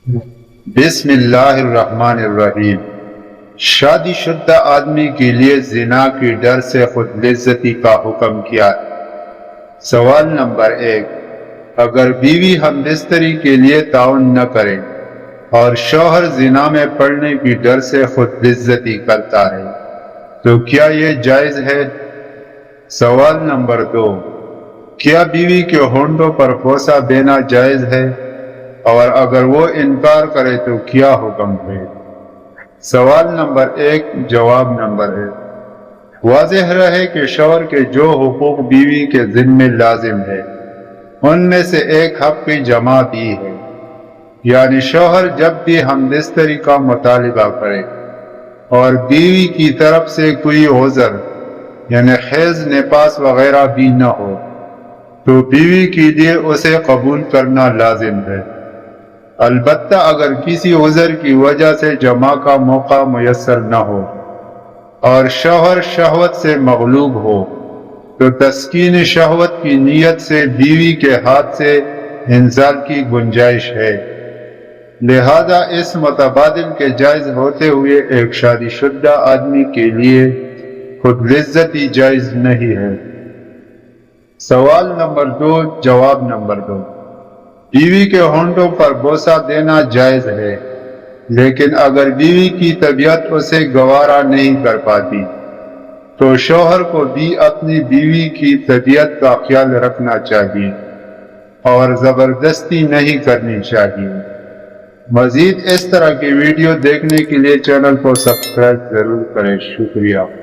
بسم اللہ الرحمن الرحیم۔ شادی شدہ آدمی کے لیے زنا کی ڈر سے خود لذتی کا حکم کیا ہے۔ سوال نمبر 1، اگر بیوی ہم بستری کے لیے تعاون نہ کرے اور شوہر زنا میں پڑنے کی ڈر سے خود لذتی کرتا ہے تو کیا یہ جائز ہے؟ سوال نمبر 2، کیا بیوی کے ہونٹوں پر بوسہ دینا جائز ہے اور اگر وہ انکار کرے تو کیا حکم ہے؟ سوال نمبر 1، جواب نمبر 1۔ واضح رہے کہ شوہر کے جو حقوق بیوی کے ذمہ لازم ہے ان میں سے ایک حق کی جماعت ہی ہے، یعنی شوہر جب بھی ہم بستری کا مطالبہ کرے اور بیوی کی طرف سے کوئی عذر یعنی حیض نفاس وغیرہ بھی نہ ہو تو بیوی کے لیے اسے قبول کرنا لازم ہے۔ البتہ اگر کسی عذر کی وجہ سے جماع کا موقع میسر نہ ہو اور شوہر شہوت سے مغلوب ہو تو تسکین شہوت کی نیت سے بیوی کے ہاتھ سے انزال کی گنجائش ہے، لہذا اس متبادل کے جائز ہوتے ہوئے ایک شادی شدہ آدمی کے لیے خود لذتی جائز نہیں ہے۔ سوال نمبر 2، جواب نمبر 2۔ بیوی کے ہونٹوں پر بوسہ دینا جائز ہے، لیکن اگر بیوی کی طبیعت اسے گوارا نہیں کر پاتی تو شوہر کو بھی اپنی بیوی کی طبیعت کا خیال رکھنا چاہیے اور زبردستی نہیں کرنی چاہیے۔ مزید اس طرح کی ویڈیو دیکھنے کے لیے چینل کو سبسکرائب ضرور کریں۔ شکریہ۔